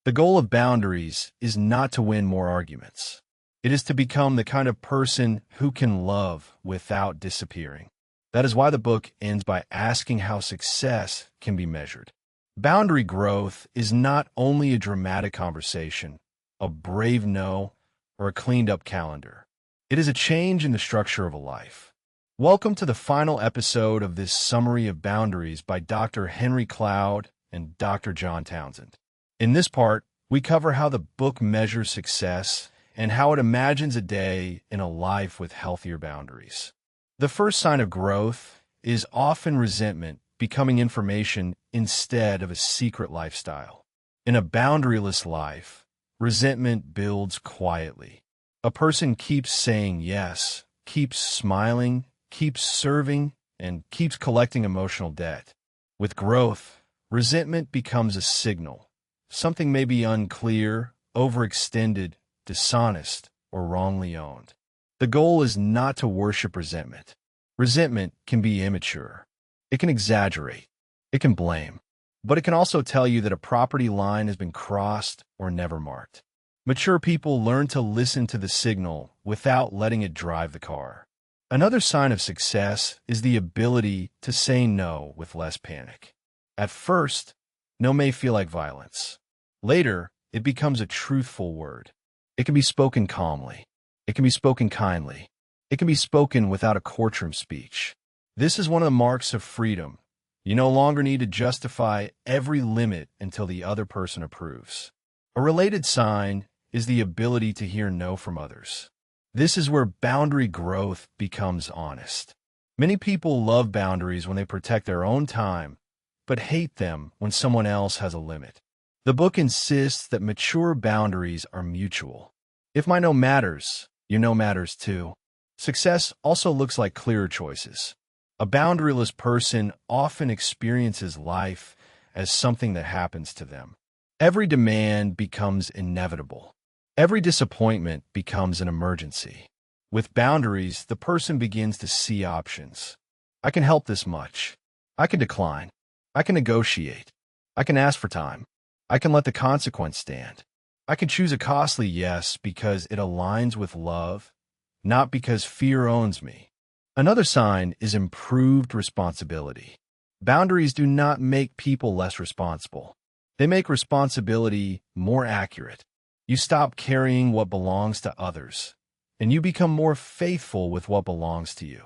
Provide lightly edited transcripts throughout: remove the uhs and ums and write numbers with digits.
The goal of boundaries is not to win more arguments. It is to become the kind of person who can love without disappearing. That is why the book ends by asking how success can be measured. Boundary growth is not only a dramatic conversation, a brave no, or a cleaned-up calendar. It is a change in the structure of a life. Welcome to the final episode of this summary of boundaries by Dr. Henry Cloud and Dr. John Townsend. In this part, we cover how the book measures success and how it imagines a day in a life with healthier boundaries. The first sign of growth is often resentment becoming information instead of a secret lifestyle. In a boundaryless life, resentment builds quietly. A person keeps saying yes, keeps smiling, keeps serving, and keeps collecting emotional debt. With growth, resentment becomes a signal. Something may be unclear, overextended, dishonest, or wrongly owned. The goal is not to worship resentment. Resentment can be immature. It can exaggerate. It can blame. But it can also tell you that a property line has been crossed or never marked. Mature people learn to listen to the signal without letting it drive the car. Another sign of success is the ability to say no with less panic. At first, no may feel like violence. Later, it becomes a truthful word. It can be spoken calmly. It can be spoken kindly. It can be spoken without a courtroom speech. This is one of the marks of freedom. You no longer need to justify every limit until the other person approves. A related sign is the ability to hear no from others. This is where boundary growth becomes honest. Many people love boundaries when they protect their own time, but hate them when someone else has a limit. The book insists that mature boundaries are mutual. If my no matters, your no matters too. Success also looks like clearer choices. A boundaryless person often experiences life as something that happens to them. Every demand becomes inevitable. Every disappointment becomes an emergency. With boundaries, the person begins to see options. I can help this much. I can decline. I can negotiate. I can ask for time. I can let the consequence stand. I can choose a costly yes because it aligns with love, not because fear owns me. Another sign is improved responsibility. Boundaries do not make people less responsible. They make responsibility more accurate. You stop carrying what belongs to others, and you become more faithful with what belongs to you.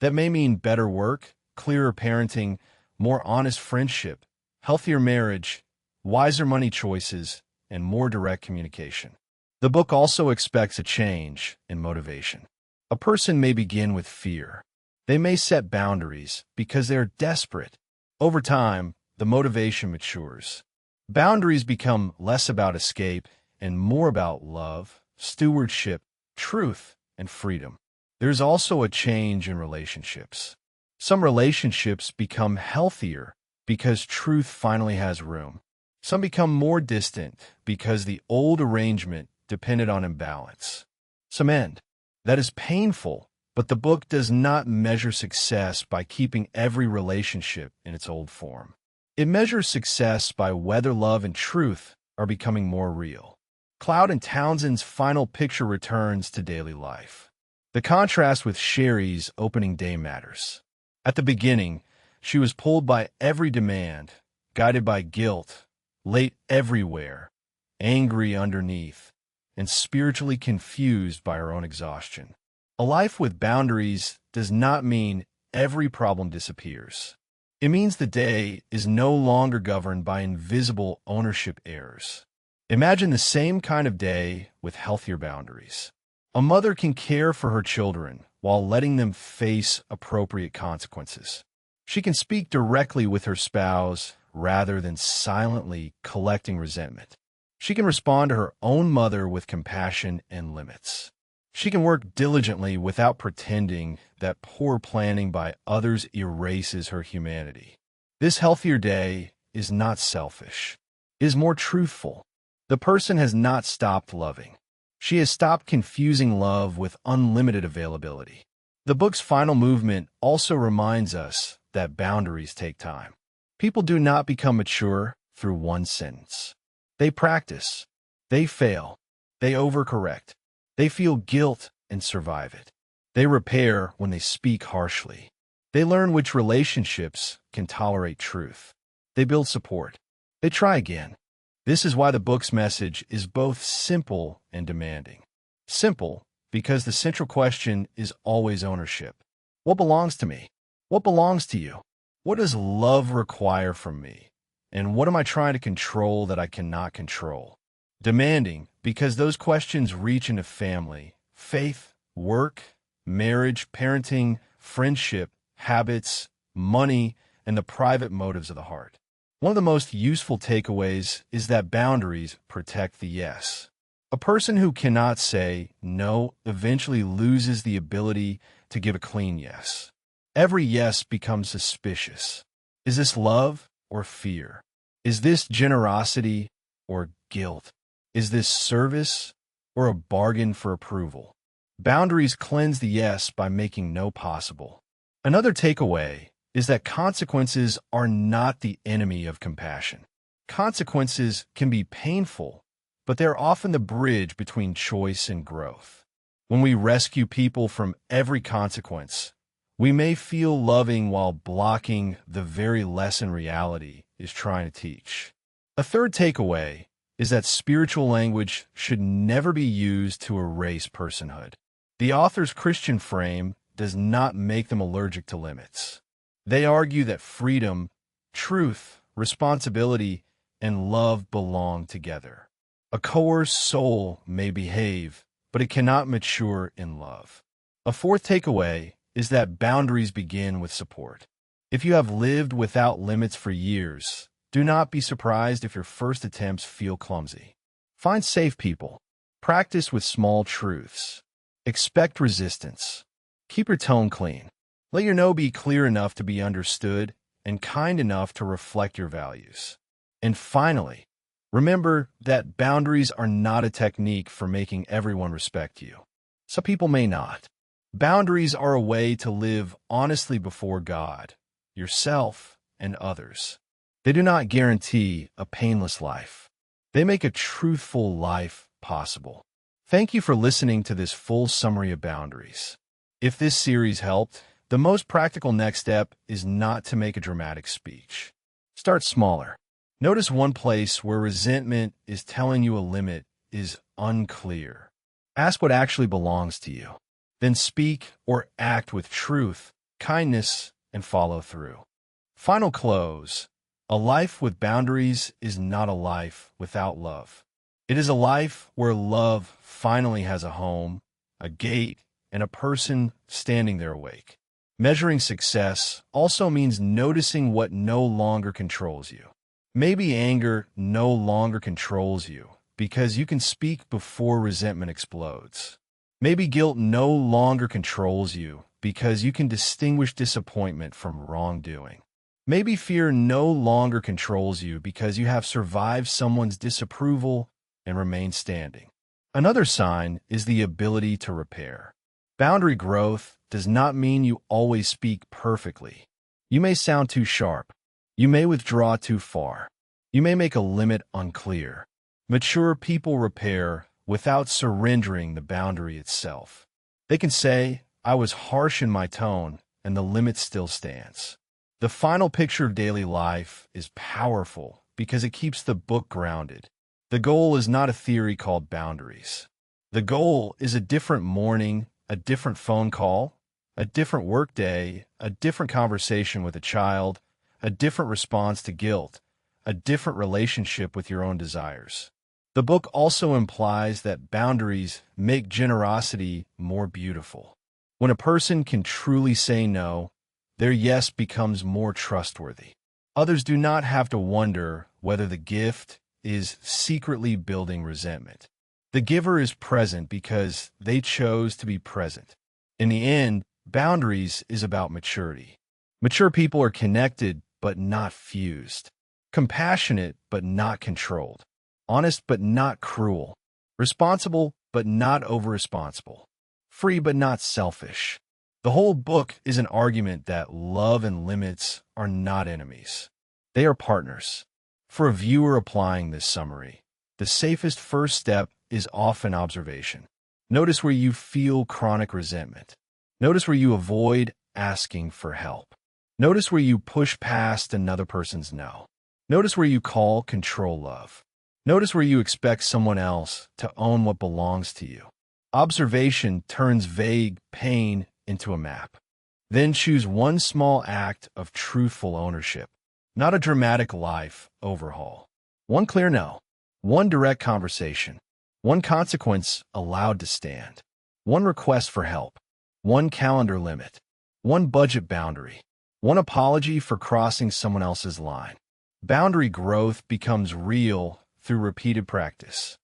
That may mean better work, clearer parenting, more honest friendship, healthier marriage, wiser money choices, and more direct communication. The book also expects a change in motivation. A person may begin with fear. They may set boundaries because they are desperate. Over time, the motivation matures. Boundaries become less about escape and more about love, stewardship, truth, and freedom. There's also a change in relationships. Some relationships become healthier because truth finally has room. Some become more distant because the old arrangement depended on imbalance. Some end. That is painful, but the book does not measure success by keeping every relationship in its old form. It measures success by whether love and truth are becoming more real. Cloud and Townsend's final picture returns to daily life. The contrast with Sherry's opening day matters. At the beginning, she was pulled by every demand, guided by guilt, late everywhere, angry underneath, and spiritually confused by her own exhaustion. A life with boundaries does not mean every problem disappears. It means the day is no longer governed by invisible ownership errors. Imagine the same kind of day with healthier boundaries. A mother can care for her children while letting them face appropriate consequences. She can speak directly with her spouse rather than silently collecting resentment. She can respond to her own mother with compassion and limits. She can work diligently without pretending that poor planning by others erases her humanity. This healthier day is not selfish. It is more truthful. The person has not stopped loving. She has stopped confusing love with unlimited availability. The book's final movement also reminds us that boundaries take time. People do not become mature through one sentence. They practice. They fail. They overcorrect. They feel guilt and survive it. They repair when they speak harshly. They learn which relationships can tolerate truth. They build support. They try again. This is why the book's message is both simple and demanding. Simple, because the central question is always ownership. What belongs to me? What belongs to you? What does love require from me? And what am I trying to control that I cannot control? Demanding, because those questions reach into family, faith, work, marriage, parenting, friendship, habits, money, and the private motives of the heart. One of the most useful takeaways is that boundaries protect the yes. A person who cannot say no eventually loses the ability to give a clean yes. Every yes becomes suspicious. Is this love or fear? Is this generosity or guilt? Is this service or a bargain for approval? Boundaries cleanse the yes by making no possible. Another takeaway is that consequences are not the enemy of compassion. Consequences can be painful, but they're often the bridge between choice and growth. When we rescue people from every consequence, we may feel loving while blocking the very lesson reality is trying to teach. A third takeaway is that spiritual language should never be used to erase personhood. The author's Christian frame does not make them allergic to limits. They argue that freedom, truth, responsibility, and love belong together. A coerced soul may behave, but it cannot mature in love. A fourth takeaway is that boundaries begin with support. If you have lived without limits for years, do not be surprised if your first attempts feel clumsy. Find safe people. Practice with small truths. Expect resistance. Keep your tone clean. Let your no be clear enough to be understood and kind enough to reflect your values. And finally, remember that boundaries are not a technique for making everyone respect you. Some people may not. Boundaries are a way to live honestly before God, yourself, and others. They do not guarantee a painless life. They make a truthful life possible. Thank you for listening to this full summary of boundaries. If this series helped, the most practical next step is not to make a dramatic speech. Start smaller. Notice one place where resentment is telling you a limit is unclear. Ask what actually belongs to you. Then speak or act with truth, kindness, and follow through. Final close. A life with boundaries is not a life without love. It is a life where love finally has a home, a gate, and a person standing there awake. Measuring success also means noticing what no longer controls you. Maybe anger no longer controls you because you can speak before resentment explodes. Maybe guilt no longer controls you because you can distinguish disappointment from wrongdoing. Maybe fear no longer controls you because you have survived someone's disapproval and remain standing. Another sign is the ability to repair. Boundary growth does not mean you always speak perfectly. You may sound too sharp. You may withdraw too far. You may make a limit unclear. Mature people repair without surrendering the boundary itself. They can say, "I was harsh in my tone, and the limit still stands." The final picture of daily life is powerful because it keeps the book grounded. The goal is not a theory called boundaries. The goal is a different morning, a different phone call, a different workday, a different conversation with a child, a different response to guilt, a different relationship with your own desires. The book also implies that boundaries make generosity more beautiful. When a person can truly say no, their yes becomes more trustworthy. Others do not have to wonder whether the gift is secretly building resentment. The giver is present because they chose to be present. In the end, boundaries is about maturity. Mature people are connected but not fused, compassionate but not controlled, honest but not cruel, responsible but not over-responsible, free but not selfish. The whole book is an argument that love and limits are not enemies. They are partners. For a viewer applying this summary, The safest first step is often observation. Notice where you feel chronic resentment. Notice where you avoid asking for help. Notice where you push past another person's no. Notice where you call control love. Notice where you expect someone else to own what belongs to you. Observation turns vague pain into a map. Then choose one small act of truthful ownership, not a dramatic life overhaul. One clear no, one direct conversation, one consequence allowed to stand, one request for help, one calendar limit, one budget boundary, one apology for crossing someone else's line. Boundary growth becomes real through repeated practice.